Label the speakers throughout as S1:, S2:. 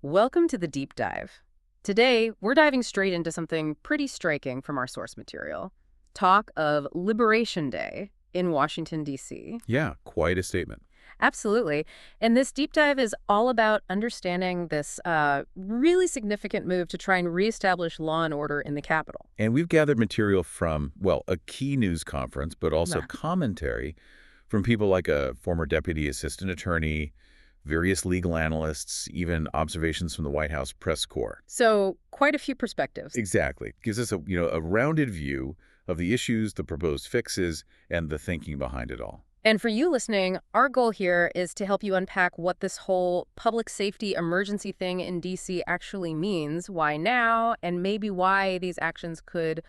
S1: Welcome to the deep dive. Today, we're diving straight into something pretty striking from our source material. Talk of Liberation Day in Washington, D.C.
S2: Yeah, quite a statement.
S1: Absolutely. And this deep dive is all about understanding this really significant move to try and reestablish law and order in the Capitol.
S2: And we've gathered material from, well, a key news conference, but also
S1: Nah.
S2: commentary from people like a former deputy assistant attorney, various legal analysts, even observations from the White House press corps.
S1: So, quite a few perspectives.
S2: Exactly. Gives us a rounded view of the issues, the proposed fixes, and the thinking behind it all.
S1: And for you listening, our goal here is to help you unpack what this whole public safety emergency thing in D.C. actually means, why now, and maybe why these actions could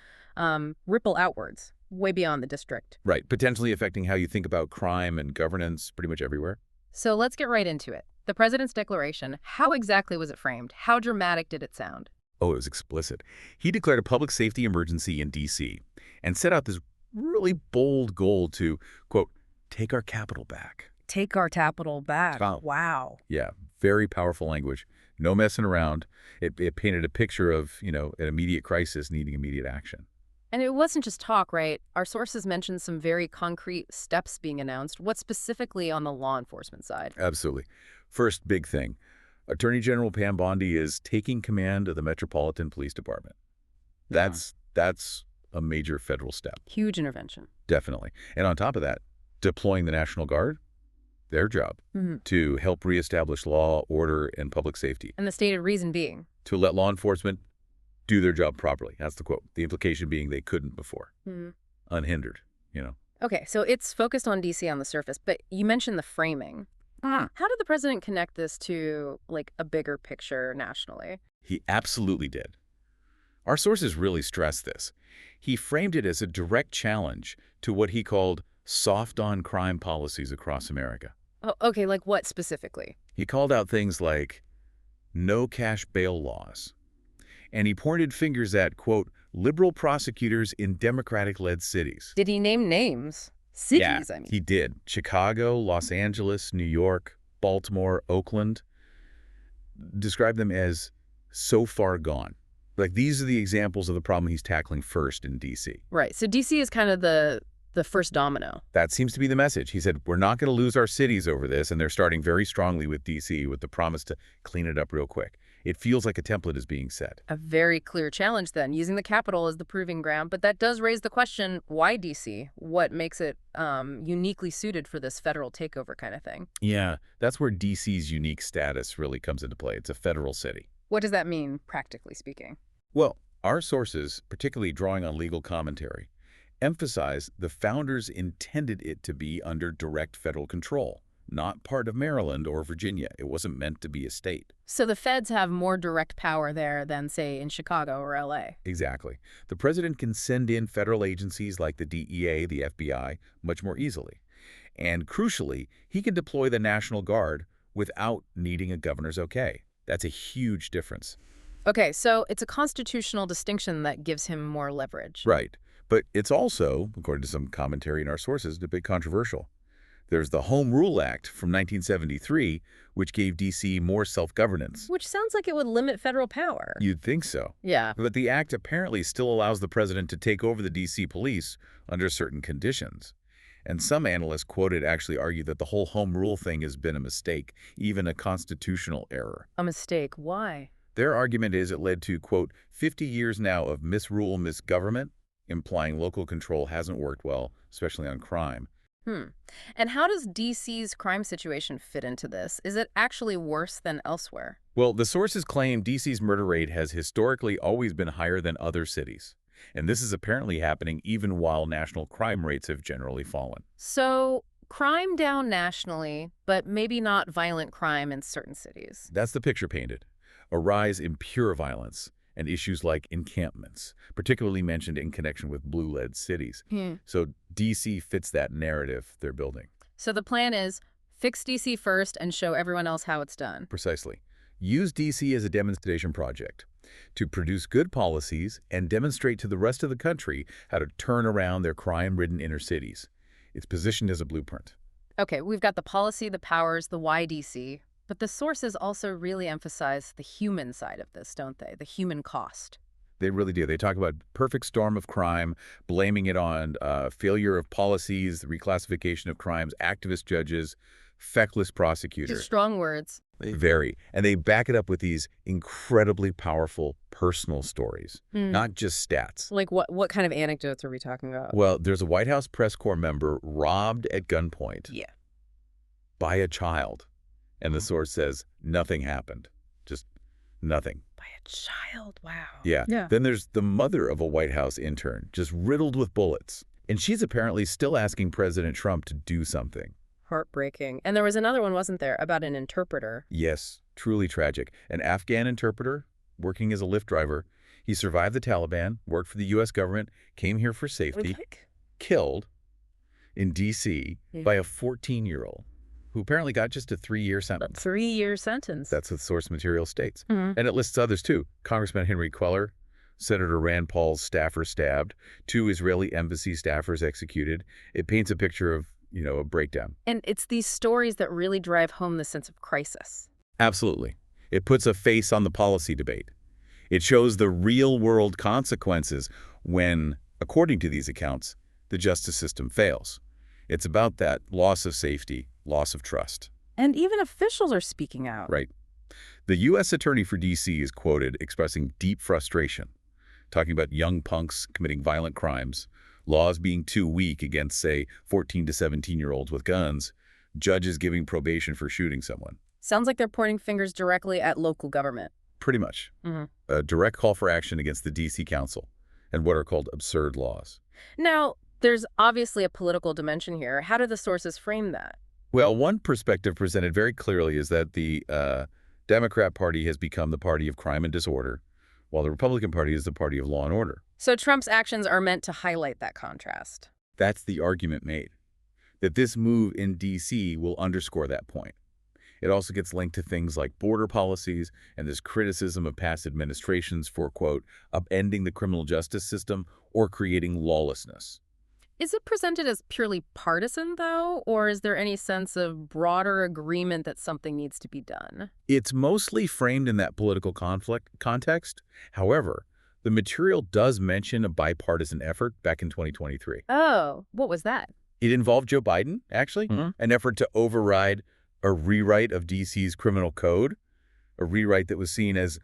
S1: ripple outwards, way beyond the district.
S2: Right, potentially affecting how you think about crime and governance pretty much everywhere.
S1: So let's get right into it. The president's declaration, how exactly was it framed? How dramatic did it sound?
S2: Oh, it was explicit. He declared a public safety emergency in D.C. and set out this really bold goal to, quote, take our capital back.
S1: Take our capital back.
S2: Wow.
S1: Wow.
S2: Yeah, very powerful language. No messing around. It painted a picture of, an immediate crisis needing immediate action.
S1: And it wasn't just talk, right? Our sources mentioned some very concrete steps being announced. What specifically on the law enforcement side?
S2: Absolutely. First big thing, Attorney General Pam Bondi is taking command of the Metropolitan Police Department.
S1: Yeah.
S2: That's a major federal step,
S1: Huge intervention.
S2: definitely. And on top of that, deploying the National Guard, their job, to help reestablish law, order, and public safety,
S1: And the stated reason being?
S2: to let law enforcement do their job properly. That's the quote. The implication being they couldn't before, unhindered.
S1: Okay, so it's focused on D.C. on the surface, but you mentioned the framing. How did the president connect this to, like, a bigger picture nationally?
S2: He absolutely did. Our sources really stress this. He framed it as a direct challenge to what he called soft-on-crime policies across America.
S1: Oh, okay, like what specifically?
S2: He called out things like no cash bail laws. And he pointed fingers at, quote, liberal prosecutors in Democratic-led cities.
S1: Did he name names? Cities, I mean.
S2: He did. Chicago, Los Angeles, New York, Baltimore, Oakland. Described them as so far gone. Like, these are the examples of the problem he's tackling first in D.C.
S1: Right, so D.C. is kind of the first domino.
S2: That seems to be the message. He said, we're not going to lose our cities over this, and they're starting very strongly with D.C. with the promise to clean it up real quick. It feels like a template is being set.
S1: A very clear challenge then, using the Capitol as the proving ground. But that does raise the question, why D.C.? What makes it uniquely suited for this federal takeover kind of thing?
S2: Yeah, that's where D.C.'s unique status really comes into play. It's a federal city.
S1: What does that mean, practically speaking?
S2: Well, our sources, particularly drawing on legal commentary, emphasize the founders intended it to be under direct federal control, not part of Maryland or Virginia. It wasn't meant to be a state.
S1: So the feds have more direct power there than, say, in Chicago or L.A.
S2: Exactly. The president can send in federal agencies like the DEA, the FBI, much more easily. And crucially, he can deploy the National Guard without needing a governor's okay. That's a huge difference.
S1: Okay, so it's a constitutional distinction that gives him more leverage.
S2: Right. But it's also, according to some commentary in our sources, a bit controversial. There's the Home Rule Act from 1973, which gave D.C. more self-governance.
S1: Which sounds like it would limit federal power.
S2: You'd think so.
S1: Yeah.
S2: But the act apparently still allows the president to take over the D.C. police under certain conditions. And some analysts quoted actually argue that the whole home rule thing has been a mistake, even a constitutional error.
S1: A mistake. Why?
S2: Their argument is it led to, quote, 50 years now of misrule, misgovernment, implying local control hasn't worked well, especially on crime.
S1: And how does D.C.'s crime situation fit into this? Is it actually worse than elsewhere?
S2: Well, the sources claim D.C.'s murder rate has historically always been higher than other cities. And this is apparently happening even while national crime rates have generally fallen.
S1: So, crime down nationally, but maybe not violent crime in certain cities.
S2: That's the picture painted. A rise in pure violence and issues like encampments, particularly mentioned in connection with blue-led cities. So D.C. fits that narrative they're building.
S1: So the plan is fix D.C. first and show everyone else how it's done.
S2: Precisely. Use D.C. as a demonstration project to produce good policies and demonstrate to the rest of the country how to turn around their crime-ridden inner cities. It's positioned as a blueprint.
S1: Okay, we've got the policy, the powers, the why D.C. But the sources also really emphasize the human side of this, don't they? The human cost.
S2: They really do. They talk about perfect storm of crime, blaming it on failure of policies, the reclassification of crimes, activist judges, feckless
S1: Just
S2: prosecutors.
S1: strong words.
S2: Very. And they back it up with these incredibly powerful personal stories,
S1: Hmm.
S2: not just stats.
S1: Like what kind of anecdotes are we talking about?
S2: Well, there's a White House press corps member robbed at gunpoint
S1: Yeah.
S2: by a child. And the source says nothing happened. Just nothing.
S1: By a child. Wow.
S2: Yeah.
S1: Yeah.
S2: Then there's the mother of a White House intern, just riddled with bullets. And she's apparently still asking President Trump to do something.
S1: Heartbreaking. And there was another one, wasn't there, about an interpreter?
S2: Yes, truly tragic. An Afghan interpreter working as a Lyft driver. He survived the Taliban, worked for the U.S. government, came here for safety, killed in D.C.
S1: Yeah.
S2: by a 14-year-old who apparently got just a 3-year
S1: A
S2: sentence.
S1: 3-year sentence.
S2: That's what source material states.
S1: Mhm.
S2: And it lists others, too. Congressman Henry Queller, Senator Rand Paul's staffer stabbed, 2 Israeli embassy staffers executed. It paints a picture of, a breakdown.
S1: And it's these stories that really drive home the sense of crisis.
S2: Absolutely. It puts a face on the policy debate. It shows the real-world consequences when, according to these accounts, the justice system fails. It's about that loss of safety, loss of trust.
S1: And even officials are speaking out.
S2: Right. The U.S. Attorney for D.C. is quoted expressing deep frustration, talking about young punks committing violent crimes, laws being too weak against, say, 14 to 17-year-olds with guns, judges giving probation for shooting someone.
S1: Sounds like they're pointing fingers directly at local government.
S2: Pretty much.
S1: Mm-hmm.
S2: A direct call for action against the D.C. Council and what are called absurd laws.
S1: Now, there's obviously a political dimension here. How do the sources frame that?
S2: Well, one perspective presented very clearly is that the Democrat Party has become the party of crime and disorder, while the Republican Party is the party of law and order.
S1: So Trump's actions are meant to highlight that contrast.
S2: That's the argument made, that this move in D.C. will underscore that point. It also gets linked to things like border policies and this criticism of past administrations for, quote, upending the criminal justice system or creating lawlessness.
S1: Is it presented as purely partisan, though, or is there any sense of broader agreement that something needs to be done?
S2: It's mostly framed in that political conflict context. However, the material does mention a bipartisan effort back in 2023.
S1: Oh, what was that?
S2: It involved Joe Biden, actually, an effort to override a rewrite of D.C.'s criminal code, a rewrite that was seen as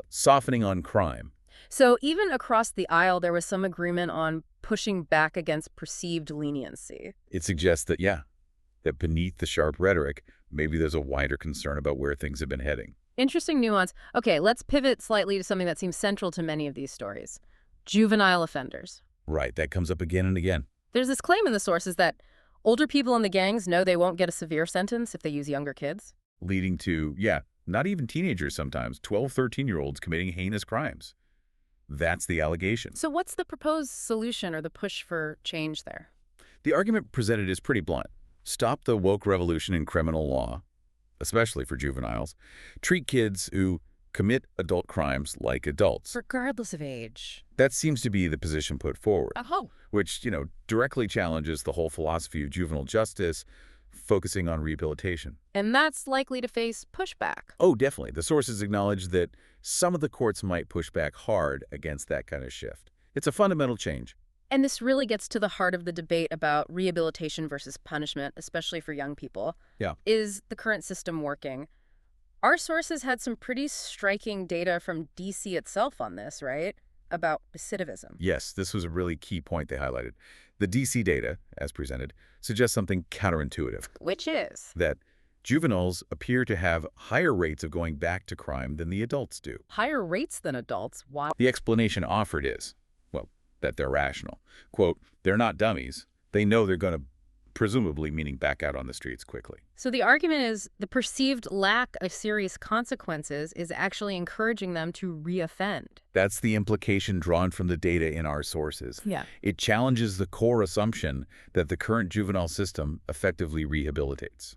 S2: softening on crime.
S1: So even across the aisle, there was some agreement on pushing back against perceived leniency.
S2: It suggests that, that beneath the sharp rhetoric, maybe there's a wider concern about where things have been heading.
S1: Interesting nuance. Okay, let's pivot slightly to something that seems central to many of these stories. Juvenile offenders.
S2: Right, that comes up again and again.
S1: There's this claim in the sources that older people in the gangs know they won't get a severe sentence if they use younger kids.
S2: Leading to, not even teenagers sometimes, 12, 13-year-olds committing heinous crimes. That's the allegation.
S1: So what's the proposed solution or the push for change there?
S2: The argument presented is pretty blunt. Stop the woke revolution in criminal law, especially for juveniles. Treat kids who commit adult crimes like adults.
S1: Regardless of age.
S2: That seems to be the position put forward,
S1: Oh.
S2: which, directly challenges the whole philosophy of juvenile justice, focusing on rehabilitation.
S1: And that's likely to face pushback.
S2: Oh, definitely. The sources acknowledge that some of the courts might push back hard against that kind of shift. It's a fundamental change.
S1: And this really gets to the heart of the debate about rehabilitation versus punishment, especially for young people.
S2: Yeah.
S1: Is the current system working? Our sources had some pretty striking data from D.C. itself on this, right? About recidivism.
S2: Yes, this was a really key point they highlighted. The D.C. data, as presented, suggests something counterintuitive.
S1: Which is?
S2: That juveniles appear to have higher rates of going back to crime than the adults do.
S1: Higher rates than adults? Why?
S2: The explanation offered is, that they're rational. Quote, they're not dummies. They know they're going to, presumably meaning back out on the streets quickly.
S1: So the argument is the perceived lack of serious consequences is actually encouraging them to reoffend.
S2: That's the implication drawn from the data in our sources.
S1: Yeah.
S2: It challenges the core assumption that the current juvenile system effectively rehabilitates.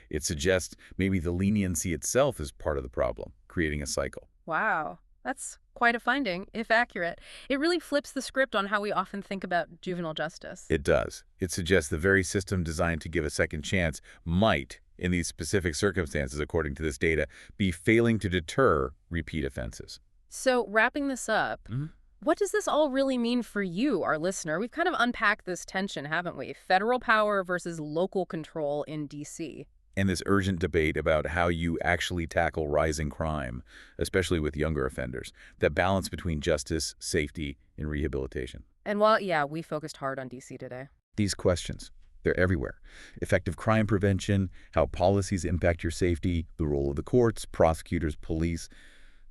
S2: It suggests maybe the leniency itself is part of the problem, creating a cycle.
S1: Wow. That's quite a finding, if accurate. It really flips the script on how we often think about juvenile justice.
S2: It does. It suggests the very system designed to give a second chance might, in these specific circumstances, according to this data, be failing to deter repeat offenses.
S1: So wrapping this up,
S2: Mhm.
S1: what does this all really mean for you, our listener? We've kind of unpacked this tension, haven't we? Federal power versus local control in D.C.
S2: And this urgent debate about how you actually tackle rising crime, especially with younger offenders, that balance between justice, safety, and rehabilitation.
S1: And while, yeah, we focused hard on D.C. today.
S2: These questions, they're everywhere. Effective crime prevention, how policies impact your safety, the role of the courts, prosecutors, police,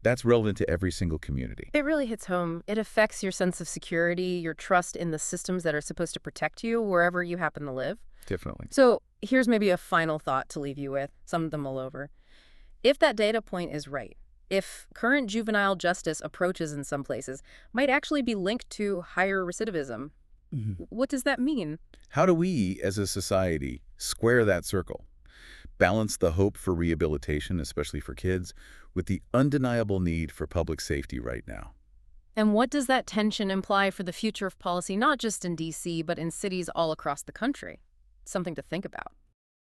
S2: that's relevant to every single community.
S1: It really hits home. It affects your sense of security, your trust in the systems that are supposed to protect you wherever you happen to live.
S2: Definitely.
S1: So here's maybe a final thought to leave you with, some of them all over. If that data point is right, if current juvenile justice approaches in some places might actually be linked to higher recidivism,
S2: Mhm.
S1: what does that mean?
S2: How do we, as a society, square that circle? Balance the hope for rehabilitation, especially for kids, with the undeniable need for public safety right now.
S1: And what does that tension imply for the future of policy, not just in D.C., but in cities all across the country? Something to think about.